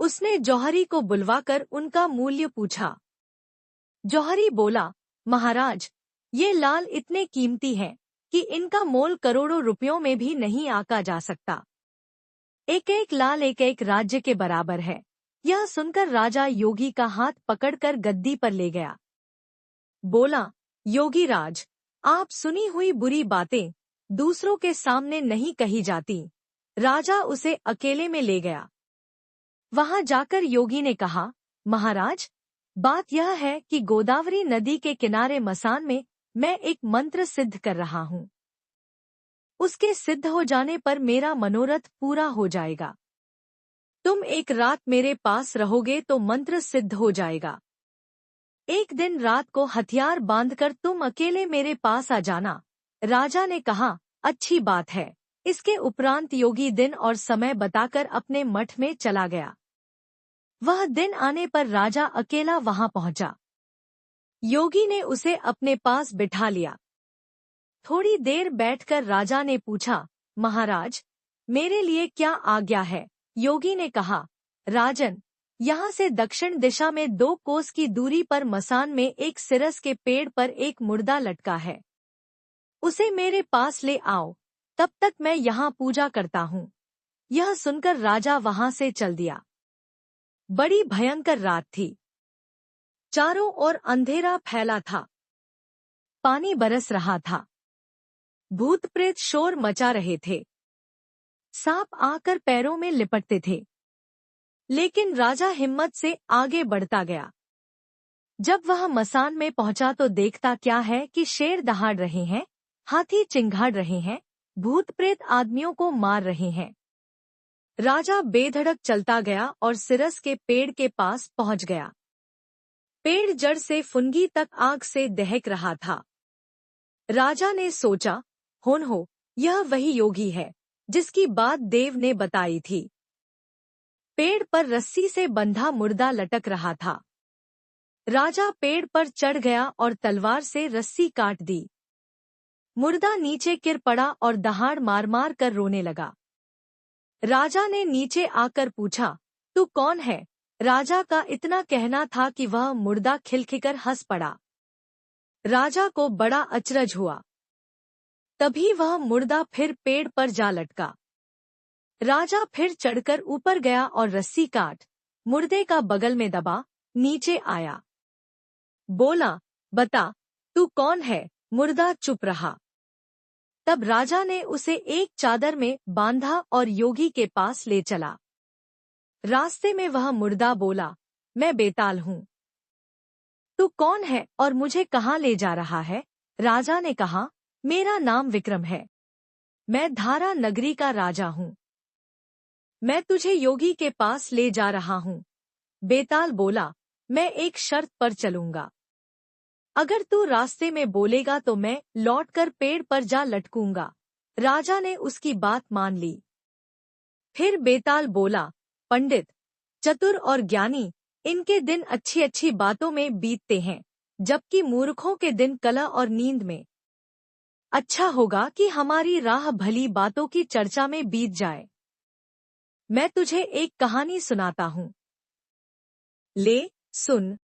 उसने जौहरी को बुलवाकर उनका मूल्य पूछा। जौहरी बोला, महाराज, ये लाल इतने कीमती हैं कि इनका मोल करोड़ों रुपयों में भी नहीं आंका जा सकता। एक एक लाल एक एक राज्य के बराबर है। यह सुनकर राजा योगी का हाथ पकड़कर गद्दी पर ले गया। बोला, योगी राज, आप सुनी हुई बुरी बातें दूसरों के सामने नहीं कही जाती। राजा उसे अकेले में ले गया। वहां जाकर योगी ने कहा, महाराज, बात यह है कि गोदावरी नदी के किनारे मसान में मैं एक मंत्र सिद्ध कर रहा हूँ। उसके सिद्ध हो जाने पर मेरा मनोरथ पूरा हो जाएगा। तुम एक रात मेरे पास रहोगे तो मंत्र सिद्ध हो जाएगा। एक दिन रात को हथियार बांधकर तुम अकेले मेरे पास आ जाना। राजा ने कहा, अच्छी बात है। इसके उपरांत योगी दिन और समय बताकर अपने मठ में चला गया। वह दिन आने पर राजा अकेला वहां पहुंचा। योगी ने उसे अपने पास बिठा लिया। थोड़ी देर बैठकर राजा ने पूछा, महाराज, मेरे लिए क्या आज्ञा है? योगी ने कहा, राजन, यहाँ से दक्षिण दिशा में 2 कोस की दूरी पर मसान में एक सिरस के पेड़ पर एक मुर्दा लटका है। उसे मेरे पास ले आओ, तब तक मैं यहाँ पूजा करता हूँ। यह सुनकर राजा वहां से चल दिया। बड़ी भयंकर रात थी। चारों ओर अंधेरा फैला था। पानी बरस रहा था। भूत प्रेत शोर मचा रहे थे। सांप आकर पैरों में लिपटते थे। लेकिन राजा हिम्मत से आगे बढ़ता गया। जब वह मसान में पहुंचा तो देखता क्या है कि शेर दहाड़ रहे हैं, हाथी चिंघाड़ रहे हैं, भूत प्रेत आदमियों को मार रहे हैं। राजा बेधड़क चलता गया और सिरस के पेड़ के पास पहुंच गया। पेड़ जड़ से फुनगी तक आग से दहक रहा था। राजा ने सोचा, हो, यह वही योगी है जिसकी बात देव ने बताई थी। पेड़ पर रस्सी से बंधा मुर्दा लटक रहा था। राजा पेड़ पर चढ़ गया और तलवार से रस्सी काट दी। मुर्दा नीचे गिर पड़ा और दहाड़ मार मार कर रोने लगा। राजा ने नीचे आकर पूछा, तू कौन है? राजा का इतना कहना था कि वह मुर्दा खिलखिकर हंस पड़ा। राजा को बड़ा अचरज हुआ। तभी वह मुर्दा फिर पेड़ पर जा लटका। राजा फिर चढ़कर ऊपर गया और रस्सी काट मुर्दे का बगल में दबा नीचे आया। बोला, बता, तू कौन है? मुर्दा चुप रहा। तब राजा ने उसे एक चादर में बांधा और योगी के पास ले चला। रास्ते में वह मुर्दा बोला, मैं बेताल हूँ। तू कौन है और मुझे कहाँ ले जा रहा है? राजा ने कहा, मेरा नाम विक्रम है। मैं धारा नगरी का राजा हूँ। मैं तुझे योगी के पास ले जा रहा हूँ। बेताल बोला, मैं एक शर्त पर चलूंगा। अगर तू रास्ते में बोलेगा तो मैं लौटकर पेड़ पर जा लटकूंगा। राजा ने उसकी बात मान ली। फिर बेताल बोला, पंडित, चतुर और ज्ञानी, इनके दिन अच्छी अच्छी बातों में बीतते हैं, जबकि मूर्खों के दिन कलह और नींद में। अच्छा होगा कि हमारी राह भली बातों की चर्चा में बीत जाए। मैं तुझे एक कहानी सुनाता हूँ। ले, सुन।